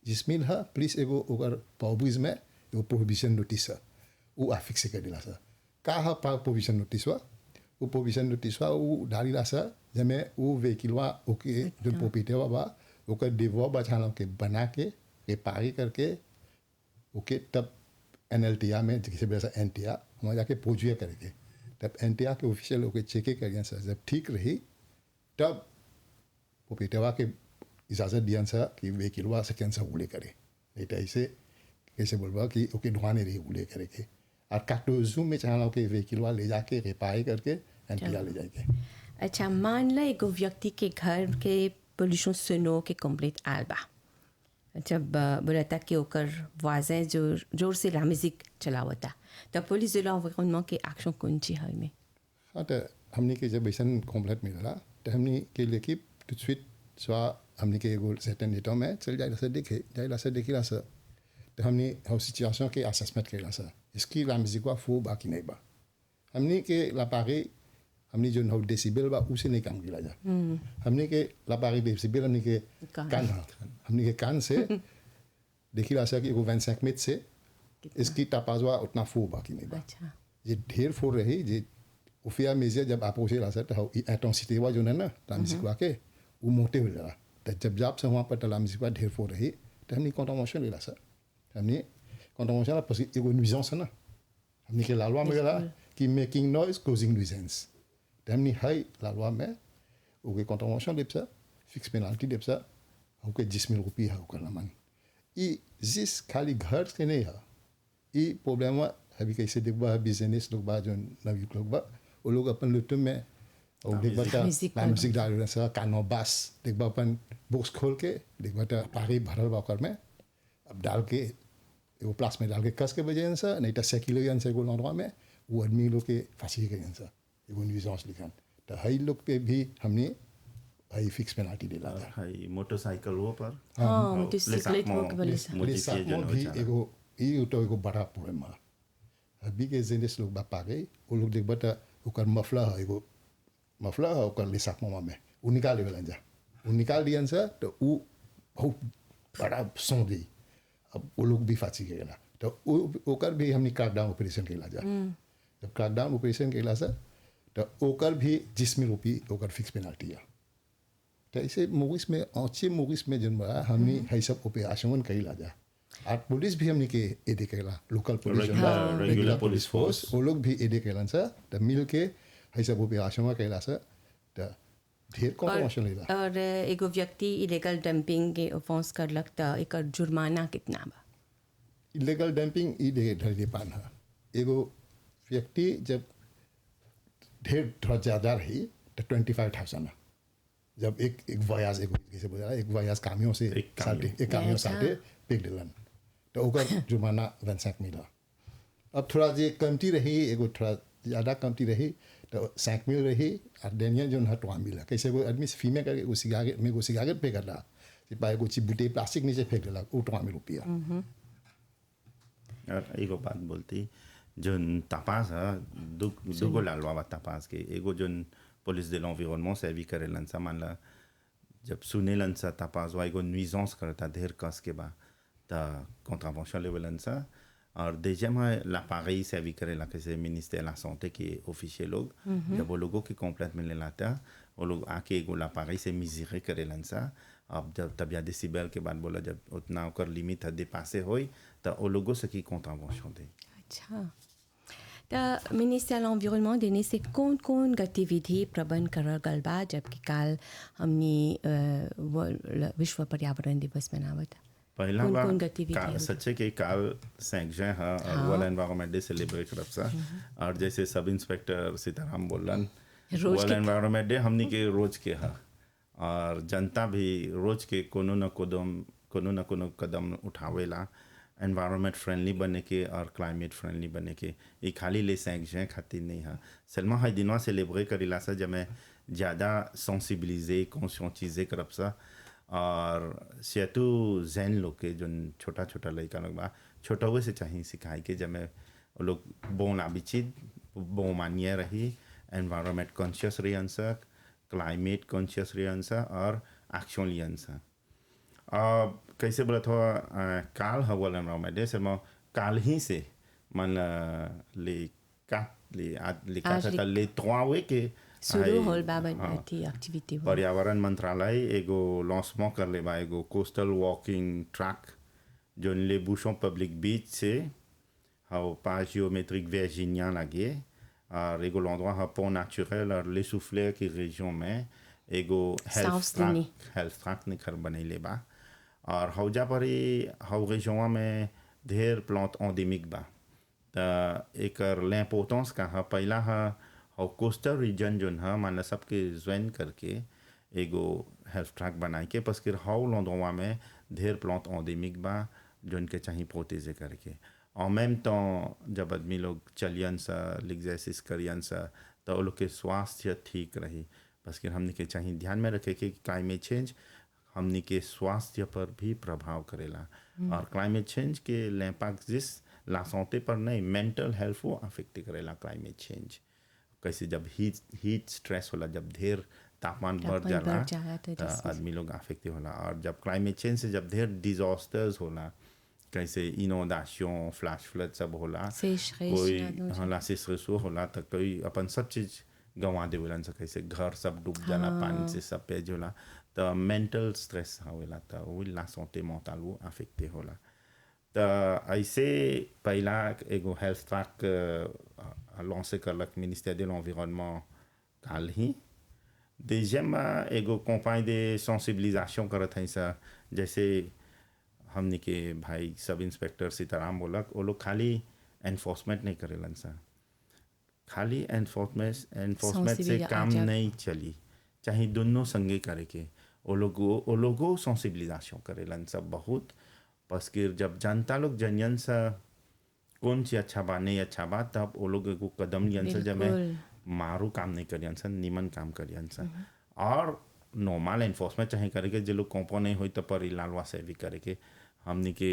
जिसमें है पुलिस एगो ओकर पाउबीज में एगो प्रोहिबिशन नोटिस है वो आफिक्स कर दिला सा का है प्रोहिबिशन नोटिस हुआ वो प्रोविजन नोटिस वो डाली ला सा जब वो व्हीकल ओके जो पोपीटे बा ओकर डिवो बचा के बना के पारी करके ओके तब NLTR में जैसे वैसा NTR वहाँ जाके पहुँचिए करके तब NTR के ऑफिशियल ओके चेक करिए सर जब ठीक रही तब पोपीटेवा के इजाज़त दिया सर कि व्हीकल से कैंसर उले करे नहीं तो ऐसे कैसे बोलवा कि ओके ढुआने रही उले करे के और काटोजू में चाहला के व्हीकल ले जाके रिपेयर करके एनपीआर ले जाएंगे। अच्छा, मान ला एगो व्यक्ति के घर के पोल्यूशन सुनो के कंप्लीट आल बा, जब बोला था कि ओकर वाजे जोर से ला म्यूजिक चलावता, तब पुलिस de l'environnement के एक्शन कौन ची है में? हाँ, तो हमने के जब ऐसा कंप्लीट मिला तो हमने के लिए कि tout de suite soit हमने के एगो सर्टेन डेटा में चल जाइला से देखिला से तो हमने हाउ सिचुएशन के असेसमेंट केला से इसकी ला म्यूजिक वा फो बाकी नहीं बा, हमने के लापागे हमने जो हाउ डेसिबल बा उसे नहीं काम किया जा, हमने के लापागे डेसिबल हमने के कान हमने के कान से देखिला से कि एगो 25 मिनट से इसकी तापाजवा उतना फो बाकी नहीं बा। अच्छा, ये ढेर फो रही जे उफिया मेजे जब आप उसे ला सकते हो एटोसिटी वा जो है ना लामिजिक वा के वो मोटे हो जा, तो जब से वहाँ पर लामिजिक वा ढेर फो रही तो हमने कॉन्ट्रामोशन ले ला सर, हमने कॉन्ट्रामोशन ला parce que एगो नुइसेंस है ना, हमने के लालवा में गला कि मेकिंग नॉइज कोजिंग नुइसेंस, तो हमने हाई लालवा में ओके कॉन्ट्रामोशन ले सा फिक्स पेनल्टी ले सा ओके 10,000 रुपये है ओकर नामान ये जिस खाली घर से नहीं है ये प्रॉब्लम अभी कैसे देखबा बिजनेस लोग बा जो नवीन लोग बा वो लोग अपन लुट में और देखबा ता म्यूजिक डाल रहे हैं कानो बास देखबा अपन बॉक्स खोल के देखबा ता पारी भरल बा कर में अब डाल के वो प्लास में डाल के कस के बजे से नहीं तो सेकिलो यन से गोल में वो आदमी लोग के फांसी के यन से वो न्यूज़ लिखन तो हाई लोग पे भी हमने हाई फिक्स पेनल्टी दे ला हाई मोटरसाइकिल वो पर हाँ मोटरसाइकिल वो के बोले सा मॉडिफिकेशन भी एगो ये तो एगो बड़ा प्रॉब्लम है अभी के जेनेस लोग बापा गए वो लोग देखबा ता ओकर मफला है एगो मफला है ओकर लिसाक मामा में वो निकाल लेवल जा वो निकाल दियन से तो वो बहुत बड़ा सौंदी अब वो लोग भी फांसी गए ना तो ओकर भी हमने क्रैकडाउन ऑपरेशन केला जा जब क्रैकडाउन ऑपरेशन केला से तो ओकर भी 10,000 रुपये ओकर फिक्स पेनल्टी है तो ऐसे मोगिस में औचे मोगिस में जन बड़ा हमने है सब ऑपरेशन कैला जा और पुलिस भी हमने के एडे केला local police regular police force वो लोग भी एडे केलन से तो मिल के है सब ऑपरेशन कैला से तो ढेर कॉन्ट्रोवर्शियल लेला और एगो व्यक्ति इलीगल डंपिंग के ऑफेंस करलक त एकर जुर्माना कितना बा? इलीगल डंपिंग ई दे ढले पान है एगो व्यक्ति जब ढेर थोड़ा ज़्यादा रही तो 25,000 है जब एक वयाज एक कैसे बोला एक वयाज कामियों से एक कामियों साथे पेक दिलन तो ओकर जुर्माना 25 मिला अब थोड़ा जे कमती रही एगो थोड़ा ज़्यादा कमती रही तो 5 मिल रही और डेनियल जो हटवा मिला कैसे कोई आदमी फीमेल करके वो सिगारेट में वो सिगारेट पे कर रहा सिपाही को चिबुटे प्लास्टिक नीचे फेंक दिला वो 20 रुपया। और एगो बात बोलती जो तपास है दुगो लालवा तपास के एगो जो पुलिस de l'environnement सर्वी करेलन सा मान ला जब सुनेलन सा तपास वा एगो नुइसेंस करता ढेर कस के बा ता कॉन्ट्रावेंशन लेवलन सा और deuxième है l'appareil सर्वी करेला कैसे मिनिस्टर la santé के ऑफिशियल लोग जब वो लोगों की कंप्लेंट मिलने लाता वो लोग आके एगो l'appareil से मिजरे करेलन सा अब जब तब या डेसिबल के बाद बोला जब उतना ओकर लिमिट है dépassé होई तो वो लोगों से की कॉन्ट्रावेंशन दे। अच्छा, तो मिनिस्टर l'environnement देने से कौन कौन गतिविधि प्रबंध करल गल बा जबकि काल हमने विश्व पर्यावरण दिवस मनावत पहला कौन बार कौन गतिविधि सच्चे के काल 5 जुin है और वर्ल्ड एनवायरनमेंट डे सेलिब्रेट करब सा और जैसे सब इंस्पेक्टर सीताराम बोलन वर्ल्ड एनवायरनमेंट डे हमनी के रोज के है और जनता भी रोज के कोनो न कोनो कदम उठावेला एनवायरनमेंट फ्रेंडली बने के और क्लाइमेट फ्रेंडली बने के ये खाली ले 5 जुin खातिर नहीं है सलमा है दिनवा सेलिब्रेट करेला सा जब मैं ज़्यादा सेंसिबिलिजे कॉन्शियसइजे करब सा और सेतु जैन लोग के जो छोटा छोटा लड़का लोग बा छोटा हुए से चाहिए सिखाई के जब मैं वो लोग बोन आबिचित बो मानिए रही एनवायरनमेंट कॉन्शियस रही आंसर क्लाइमेट कॉन्शियस रही आंसर और एक्शन ली आंसर कैसे बोला था काल हवल एनवायरनमेंट डे से काल ही से मन ले त्वावे के शुरू होल बाबा थी एक्टिविटी पर्यावरण मंत्रालय एगो लॉन्चमेंट कर ले बा एगो कोस्टल वॉकिंग ट्रैक जो ले बूशों पब्लिक बीच से हाउ पास जियोमेट्रिक वर्जीनिया लगे और एगो l'endroit है पॉन्ट नेचुरल और ले सूफ्ले की région में एगो हेल्थ ट्रैक निखर बने ले बा और हौजा पर हाउ région में ढेर प्लांट एंडेमिक बा त एकर l'importance का है पहला है और कोस्टल रीजन जोन है मान ला सबके ज्वाइन करके एगो हेल्थ ट्रैक बनाए के बस कि हाउ लॉन्डोवा में ढेर प्लांट एंडेमिक बा जोन के चाहिए प्रोटेजे करके और मैम तो जब आदमी लोग चलियन सा एक्सरसाइज करियन सा तो वो लोग के स्वास्थ्य ठीक रही बस कि हमने के चाहिए ध्यान में रखे कि क्लाइमेट चेंज हमने के स्वास्थ्य पर भी प्रभाव करेला और क्लाइमेट चेंज के लैम्पाक जिस ला सौते पर नहीं मेंटल हेल्थ को अफेक्ट करेला क्लाइमेट चेंज कैसे जब हीट स्ट्रेस होला जब ढेर तापमान बढ़ जाला तो आदमी लोग अफेक्ट होला और जब क्लाइमेट चेंज से जब ढेर डिजास्टर्स होला कैसे इनोंडेशन फ्लैश फ्लड सब होला कोई होला sécheresse होला तो कोई अपन सब चीज गंवा देवेलन से कैसे घर सब डूब जाला पानी से सब पे होला तो मेंटल स्ट्रेस होला तो वो ला santé mentale वो अफेक्ट होला तो ऐसे पहला एगो हेल्थ ट्रैक लॉन्च करलक मिनिस्टर de l'environnement काल ही deuxième एगो कंपानी de sensibilisation करत है सा जैसे हमने के भाई सब इंस्पेक्टर सीताराम बोलक वो लोग खाली एनफोर्समेंट नहीं करेलन सा खाली एनफोर्समेंट से काम नहीं चली चाहे दोनों संगे करे के वो लोगों सेंसिबिलिजेशन करेलन सब बहुत बस कि जब जनता लोग जनियन सा कौन सी अच्छा बा नहीं अच्छा बा तब वो लोग को कदम लियन सा जब मैं मारू काम नहीं करियन सा निमन काम करियन सा और नॉर्मल एनफोर्समेंट चाहे करके जो लोग कॉम्पो नहीं हुई तो पर लालवा से भी करके हमने के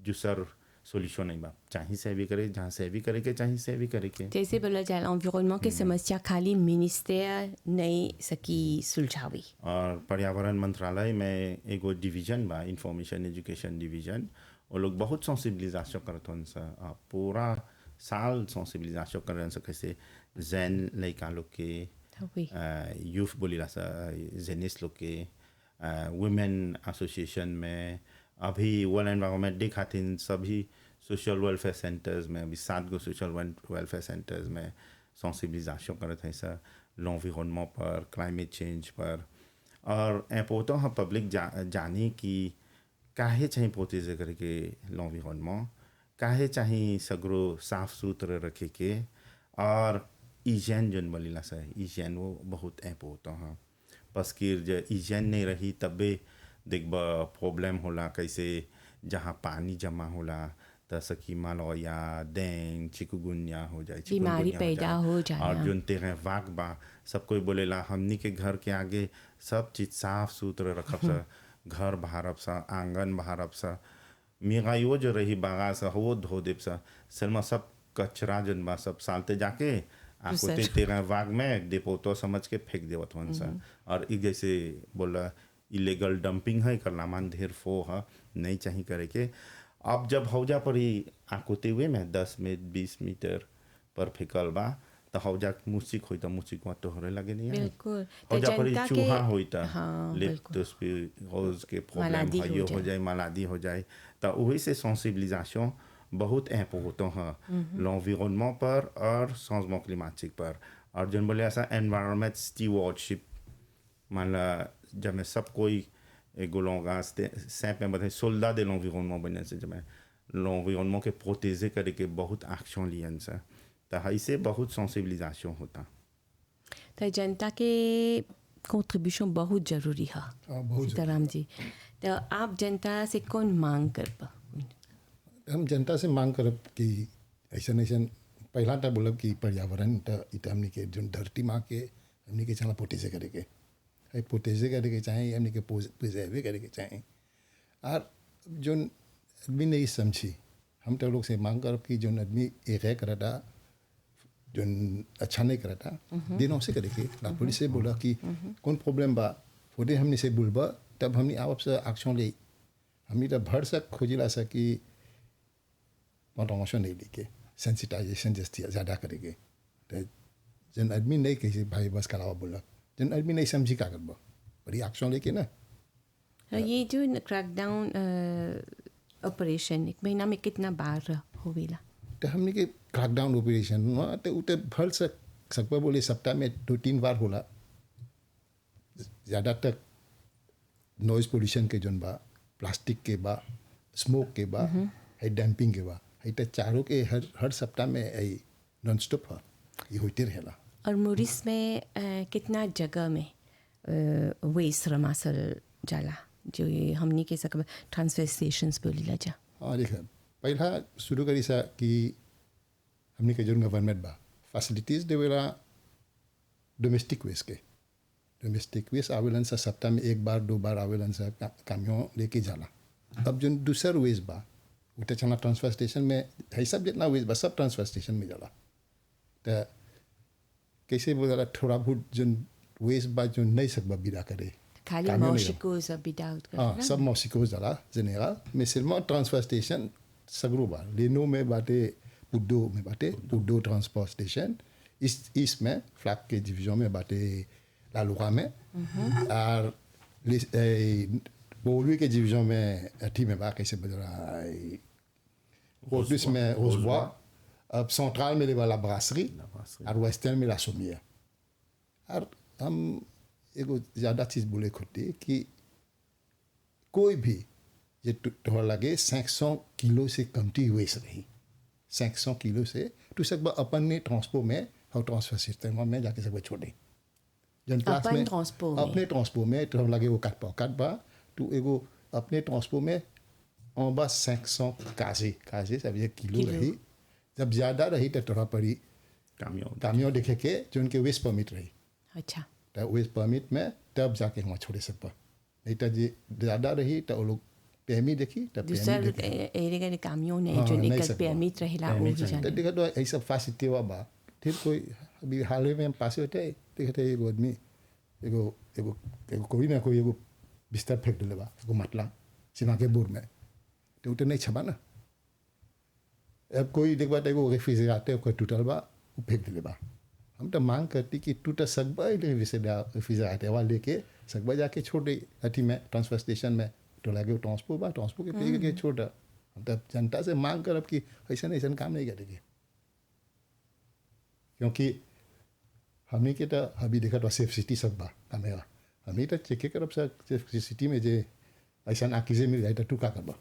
दूसर सोल्यूशन नहीं बा चाहे से भी करे जहाँ से भी करे के चाहे से भी करे के जैसे बोला जाए एनवायरनमेंट के समस्या खाली मिनिस्टर नहीं सकी सुलझावी और पर्यावरण मंत्रालय में एगो डिवीजन बा इंफॉर्मेशन एजुकेशन डिवीजन वो लोग बहुत सेंसिबिलिजेशन करते हैं सा पूरा साल सेंसिबिलिजेशन कर रहे हैं कैसे जैन लड़का लोग के यूथ बोली सा जेनिस लोग के वुमेन एसोसिएशन में अभी वर्ल्ड एनवायरनमेंट डे खातिर सभी सोशल वेलफेयर सेंटर्स में अभी 7 गो सोशल वेलफेयर सेंटर्स में सेंसिबिलिजेशन करते हैं सर l'environnement पर क्लाइमेट चेंज पर और इम्पोर्टेंट है पब्लिक जाने कि काहे चाहिए प्रोटेज करके l'environnement काहे चाहिए सगरो साफ सुथरा रखे के और हिजाइन जोन बोलीला सा हिजाइन वो बहुत इम्पोर्टेंट है बस कि जब हिजाइन नहीं रही तबे देखबा प्रॉब्लम होला कैसे जहाँ पानी जमा होला तो सकी मलेरिया डेंगू चिकुनगुनिया हो जाए बीमारी पैदा हो जाए और जोन तेरे वाक बा सब कोई बोलेला हमनी के घर के आगे सब चीज साफ सुथरा रखब सा घर बहारब सा आंगन बहारब सा मिगाइयो जो रही बागा सा वो धो देब सा सलमा सब कचरा जोन बा सब सालते जाके आकोते तेरे वाग में डिपोतो समझ के फेंक देवत वन सा और एक जैसे बोला इलीगल डंपिंग है करना मान ढेर फो है नहीं चाहिए करे के अब जब हौजा पर ही आकोते हुए में 10 में 20 मीटर पर फेंकल बा तो हौजा मुसिक होई तो मुसिक वहाँ तो होरे लगे नहीं बिल्कुल हौजा पर ही चूहा होई तो लेप्टोस्पिरोज के प्रॉब्लम है हो जाए मालादी हो जाए तो वही से सेंसिबिलिजेशन बहुत इम्पोर्टेंट है l'environnement पर और changement climatique पर और जन बोले ऐसा एनवायरनमेंट स्टीवर्डशिप मान ला जब मैं सब कोई एगो लोग सैप में बताए सोल्डा de l'environnement बनने से जब मैं l'environnement के प्रोटेजे करके बहुत एक्शन लियन से तो ऐसे बहुत सेंसिबिलिजेशन होता तो जनता के कंट्रीब्यूशन बहुत जरूरी है सीताराम जी तो आप जनता से कौन मांग कर हम जनता से मांग करब कि ऐसा ऐसा पहला तो बोलब कि पर्यावरण तो हमने के जो धरती माँ के हमने के चला पोटेजे करे के पोटेजे करे के चाहे हमने के प्रिजर्व करे के चाहे और जो आदमी नहीं समझी हम तो लोग से मांग करब कि जो आदमी एक है करता जो अच्छा नहीं करता दिनों से करे के ना पुलिस से बोला कि कौन प्रॉब्लम बा फोटे हमने से बोलबा तब हमने आप से एक्शन ले हमने तो भर सक खोजिला सा कि मोटिवेशन नहीं लेके सेंसिटाइजेशन जैसी ज़्यादा करेंगे तो जन आदमी नहीं कही भाई बस करावा बोला जन आदमी नहीं समझी का करबा बड़ी एक्शन लेके ना ये जो क्रैकडाउन ऑपरेशन एक महीना में कितना बार होवेला तो हमने के क्रैकडाउन ऑपरेशन तो उते भर सकबा बोले सप्ताह में 2-3 बार होला ज़्यादा तक नॉइज पोल्यूशन के जोन बा प्लास्टिक के बा स्मोक के बा है डैम्पिंग के बा इटा चारों के हर सप्ताह में आई नॉन स्टॉप है ये होते रहेला। और मोरिस में कितना जगह में वेस्ट रमासल जाला जो ये हमनी के सकब ट्रांसफर स्टेशंस बोली ला जा। हाँ देखा पहला शुरू करी सा कि हमने के जो गवर्नमेंट बा फैसिलिटीज देवेला डोमेस्टिक वेस्ट के डोमेस्टिक वेस्ट आवेलन सा सप्ताह में एक बार 2 बार आवेलन सा कामियों लेके जाला। अब जो दूसर वेस्ट बा उठे चला ट्रांसफर स्टेशन में है सब जितना वेस्ट बा सब ट्रांसफर स्टेशन में जाला। तो कैसे बोला थोड़ा बहुत जो वेस्ट बा जो नहीं सकबा बिदा करे खाली कामियों नहीं मौशिको सब बिदाउट कर हाँ सब मौसिको जाला जेनेरल में सिर्फ ट्रांसफर स्टेशन सगरो बा लेनो में बाटे पुड्डो में बाटे पुड्डो ट्रांसपोर्ट स्टेशन ईस्ट में फ्लैग के डिवीजन में बाटे लालुका में और बोलवी के डिवीजन में अठी में बा कैसे बदला रोडस में रोजबोis अब सेंट्रल में ले वाला ब्रासरी और वेस्टर्न में ला सोमिया। और हम एगो ज़्यादा चीज़ बोले खुद कि कोई भी ये तो लगे 500 किलो से कमती वेस्ट रही 500 किलो से तो सब अपन ने ट्रांसपोर्ट में और ट्रांसफर सिस्टम में जाके सब छोड़े जन क्लास में अपने ट्रांसपोर्ट में तो लगे वो काट बा तो एगो अपने ट्रांसपोर्ट में en bas 500 काजे ça veut dire किलो रही जब ज़्यादा रही तो थोड़ा पड़ी कामियों देखे के जो उनके वेस्ट परमिट रही। अच्छा तो वेस्ट परमिट में तब जाके वहाँ छोड़े सब पर नहीं तो जी ज़्यादा रही तो वो लोग पेमी देखी तब दूसर एरिया के कामियों ने जो निकल परमिट रहेला वो ही जाने। तो देखा तो ऐसा फैसिलिटी हुआ बा फिर कोई अभी हाल ही में हम पास होते देखते एगो आदमी एगो एगो एगो कोई ना कोई एगो बिस्तर फेंक दिले बा एगो मतला सीमा के बोर में तो उठे नहीं छबा ना। अब कोई देख बात एगो रेफ्रिजरेटर कोई टूटल बा वो फेंक दिले बा हम तो मांग करती कि टूटा सकबा रेफ्रिजरेटर वाला लेके सकबा जाके छोड़ दे अथी में ट्रांसफर स्टेशन में तो लगे ट्रांसपोर्ट के पे के छोड़ हम तो जनता से मांग करब कि ऐसा ऐसा काम नहीं करेंगे क्योंकि हमने के तो अभी देखा तो सेफ सिटी सब बा हमें हमने तो चेक करब सेफ सिटी में जे ऐसा आकिजे मिल जाए तो टू का करबा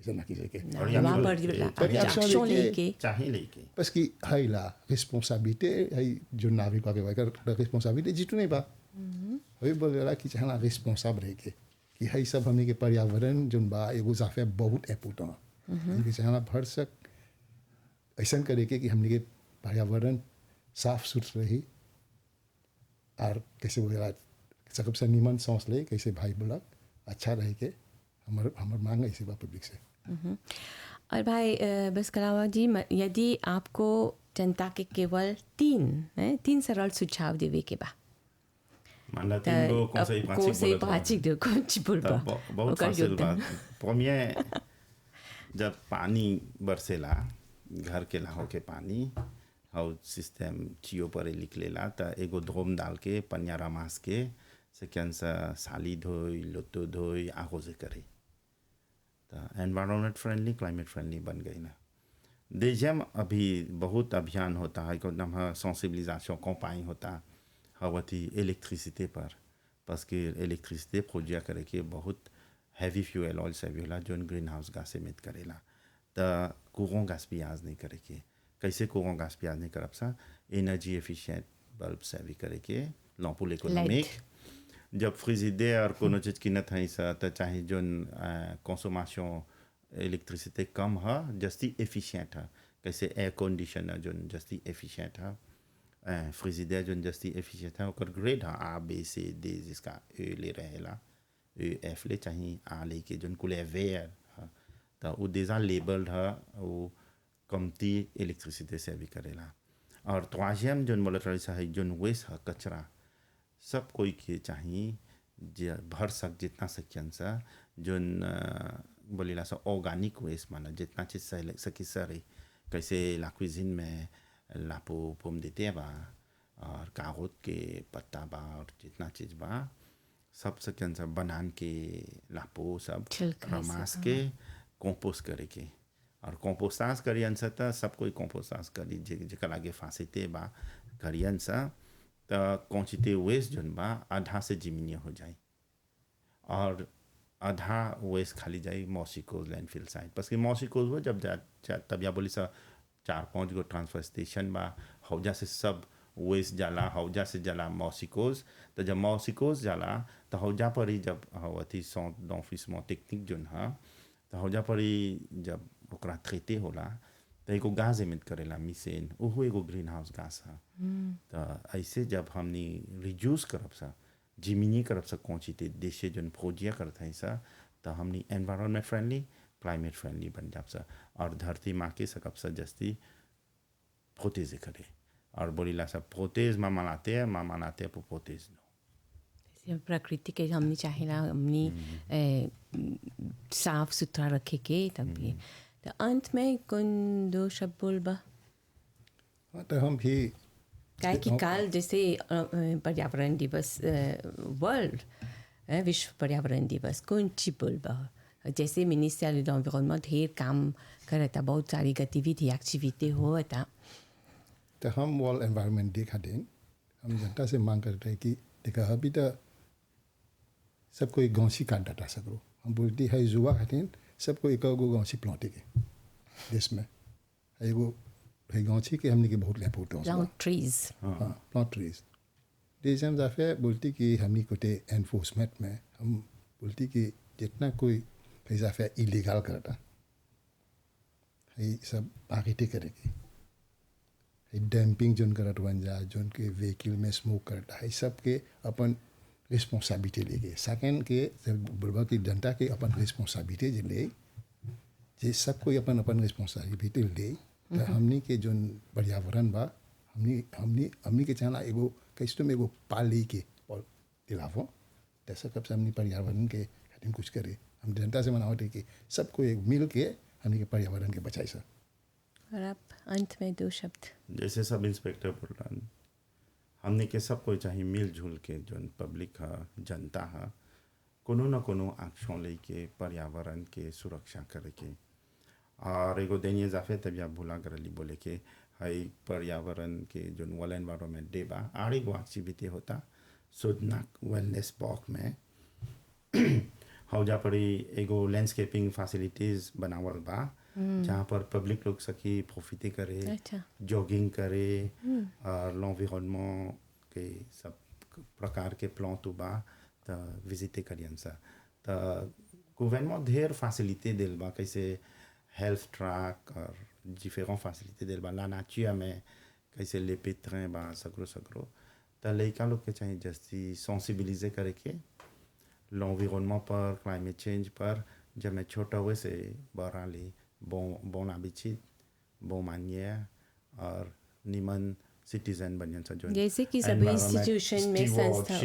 ऐसा आकिजे के वहाँ पर एक्शन लेके चाहिए लेके parce que hay la responsabilité hay जो नागरिक के वाकर la responsabilité जितने नहीं बा अभी बोल रहा कि चाहना रिस्पांसिबल रह के कि है सब हमने के पर्यावरण जो बा एगो जाफे बहुत इम्पोर्टेंट है कि चाहना भर सक ऐसा करे के कि हमने के पर्यावरण साफ सुथरा रही और कैसे बोल रहा सकब से निमन सांस ले कैसे भाई बोला अच्छा रहे के हमार मांग ऐसी बा पब्लिक से। और भाई बस कलावा जी यदि आपको जनता के केवल तीन सरल सुझाव देवे के बा माना तीन गो कौन से पांच दो कौन सी बोलबा बहुत फासिल बा premier जब पानी बरसेला घर के लाहो के पानी और सिस्टम चियो पर निकलेला त एगो धोम डाल के पनियारा मास के सेकेंड साली धोई लोटो धोई आगो से करे तो एनवायरमेंट फ्रेंडली क्लाइमेट फ्रेंडली बन गई ना। देशम अभी बहुत अभियान होता है को नाम सेंसिबिलिजेशन कंपाइन होता हवती इलेक्ट्रिसिटी पर parce que इलेक्ट्रिसिटी प्रोड्यूस करे के बहुत हैवी फ्यूल ऑयल से भी जो ग्रीन हाउस गैस एमिट करेला तो courant gaspillage नहीं करे के कैसे courant gaspillage नहीं करब सा एनर्जी एफिशिएंट बल्ब से भी करे के लॉम्पुल इकोनॉमिक जब फ्रिजिडेयर कोनो चीज किनत है सा तो चाहे जो कंसोमेशन इलेक्ट्रिसिटी कम है जस्ती एफिशिएंट है कैसे एयर कंडीशनर जो जस्ती एफिशिएंट है फ्रिजिडेयर जो जस्ती एफिशिएंट है और ग्रेड है आ बी सी डी जिसका ए ले रहेला ए एफ ले चाहिए आ ले के जो कुले वेयर तो वो déjà लेबल्ड है वो कमती इलेक्ट्रिसिटी से भी करेला। और troisième जो मोलेटरी सा है जो वेस्ट है कचरा सब कोई के चाहिए भर सक जितना सकियन सा जो बोलेला सा ऑर्गेनिक वेस्ट माना जितना चीज सकी सरी कैसे ला क्विजिन में लापो पोम देते बा और कागज के पत्ता बा और जितना चीज बा सब सकियन सा बनान के लापो सब रमास के कंपोस्ट करे के और कंपोस्टाज करियन सा तो सब कोई कंपोस्टाज करी जेकर आगे फांसीते बा करियन सा तो क्वांटिटी वेस्ट जोन बा आधा से जिमिनिया हो जाए। और आधा वेस्ट खाली जाए मॉसिकोज लैंडफिल साइड, बस कि मॉसिकोज वो जब तब या बोली सा 4-5 गो ट्रांसफर स्टेशन बा, हौजा से सब वेस्ट जाला, हौजा से जाला मॉसिकोज। तो जब मॉसिकोज जाला तो हौजा पर ही जब अथी सौंत ऑफिस में टेक्निक जोन है, तो हौजा पर ही जब ओकरा ट्रीटे होला तो एगो गैस एमिट करेला मीथेन, ओहो एगो ग्रीन हाउस गैस है। तो ऐसे जब हमने रिड्यूस करब सा, जिमिनी करब सा क्वांटिटी देशे जोन फौजिया करत है सा, तो हमने एनवायरनमेंट फ्रेंडली, क्लाइमेट फ्रेंडली बन जाब सा, और धरती माँ के सकब सा जस्ती प्रोटेज करे। और बोलीला सब प्रोटेज माँ मनाते हैं प्रोटेज नो। प्रकृति के हमने चाहेला हमने साफ सुथरा रखे के तब भी। तो अंत में कौन दो शब्द बोलबा? तो हम भी काहे कि काल जैसे पर्यावरण दिवस वर्ल्ड विश्व पर्यावरण दिवस कौन ची बोलबा? जैसे मिनिस्ट्री ऑफ एनवायरनमेंट ढेर काम करता, बहुत सारी गतिविधि एक्टिविटी होता। तो हम वर्ल्ड एनवायरनमेंट डे खातिर हम जनता से मांग करते हैं कि देखा अभी तो सबको एक गौसी काट डाटा सको, हम बोलती है जुआ खातिर सबको एक गो गौसी प्लांटे के देश में एगो है गौसी के हमने के बहुत इम्पोर्टेंस प्लांट ट्रीज। हाँ प्लांट ट्रीज जैसे हम जाफे बोलती कि हमने कोटे एनफोर्समेंट में हम बोलती कि जितना कोई जाफे इलीगल करता है सब आगे करेगी, डैम्पिंग जोन करत बन जा, जोन के व्हीकल में स्मोक करता है, सब के अपन रिस्पॉन्सिबिलिटी लेके। सेकेंड के बुढ़वा की जनता के अपन रिस्पॉन्सिबिलिटी जे ले, जे सब कोई अपन अपन रिस्पॉन्सिबिलिटी ले, तो हमनी के जोन पर्यावरण बा हमनी के चाहना एगो कैसे में एगो पाली के दिलावो, जैसा कब से हमनी पर्यावरण के खातिर कुछ करे। हम जनता से मनावट है कि सबको एक मिल के हमनी के पर्यावरण के बचाई सक। और आप अंत में दो शब्द? जैसे सब इंस्पेक्टर बोल रहा, हमने के सब कोई चाहिए मिलजुल के जो पब्लिक है, जनता है, कोनो न कोनो एक्शन लेके पर्यावरण के सुरक्षा करे के। और एगो दैनिक जाफे तब या भूला करली बोले के हाई पर्यावरण के जो वर्ल्ड एनवायरनमेंट डे बा, आड़ एगो एक्टिविटी होता सुदनाक वेलनेस पार्क में हौजा पड़ी एगो लैंडस्केपिंग फैसिलिटीज बनावल बा, जहाँ पर पब्लिक लोग सकी प्रोफिटे करे, अच्छा। जॉगिंग करे, और l'environnement के सब प्रकार के प्लांट बा तो विजिटे करियन सा। तो गवर्नमेंट ढेर फैसिलिटी दिल बा, कैसे हेल्थ ट्रैक और डिफरेंट फैसिलिटी दिल बा, ला नाचिया में कैसे ले पेतरें बा सगरो। तो लड़का लोग के चाहिए जस्ती सेंसिबिलिजे करे के l'environnement पर, क्लाइमेट चेंज पर, जब मैं छोटा हुए से बड़ा ले bon habitude, bon manière और निमन सिटीजन बनियन सा जो जैसे कि सभी इंस्टीट्यूशन में संस्था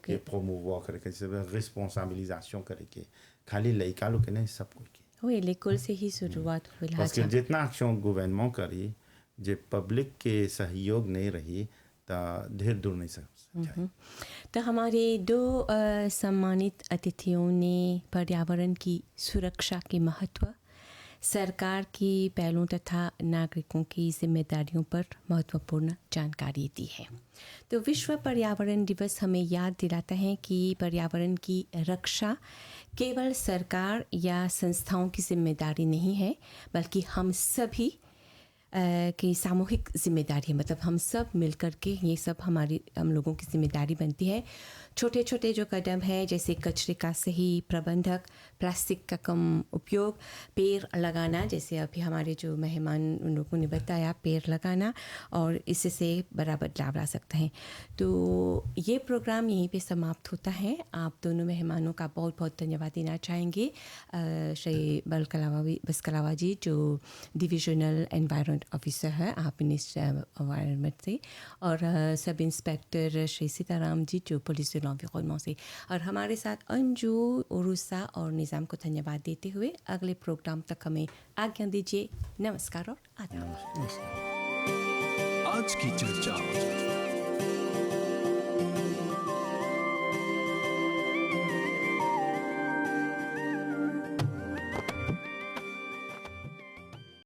के प्रोमोवर करे के, सब रिस्पांसिबिलिजेशन करे के, खाली लड़का लोग के नहीं सब कोई के हुए लेकुल से ही शुरुआत हुई। parce que जितना एक्शन गवर्नमेंट करी, जे पब्लिक के सहयोग नहीं रही तो ढेर दूर नहीं सकता। तो हमारे दो सम्मानित अतिथियों ने पर्यावरण की सुरक्षा के महत्व, सरकार की पहलों तथा नागरिकों की जिम्मेदारियों पर महत्वपूर्ण जानकारी दी है। तो विश्व पर्यावरण दिवस हमें याद दिलाता है कि पर्यावरण की रक्षा केवल सरकार या संस्थाओं की जिम्मेदारी नहीं है, बल्कि हम सभी की सामूहिक जिम्मेदारी है। मतलब हम सब मिलकर के ये सब हम लोगों की जिम्मेदारी बनती है। छोटे छोटे जो कदम है, जैसे कचरे का सही प्रबंधक, प्लास्टिक का कम उपयोग, पेड़ लगाना, जैसे अभी हमारे जो मेहमान उन लोगों ने बताया, पेड़ लगाना, और इससे बड़ा बदलाव ला सकते हैं। तो ये प्रोग्राम यहीं पे समाप्त होता है। आप दोनों मेहमानों का बहुत बहुत धन्यवाद देना चाहेंगे। श्री बसकलावा जी जो डिविजनल एनवायरनमेंट ऑफिसर है आप मिनिस्ट्री एनवायरनमेंट से, और सब इंस्पेक्टर श्री सीताराम जी जो पुलिस एनवायरनमेंट से, और हमारे साथ अंजू, उरुसा और निज़ाम को धन्यवाद देते हुए अगले प्रोग्राम तक हमें आज्ञा दीजिए। नमस्कार और आदाब। आज की चर्चा।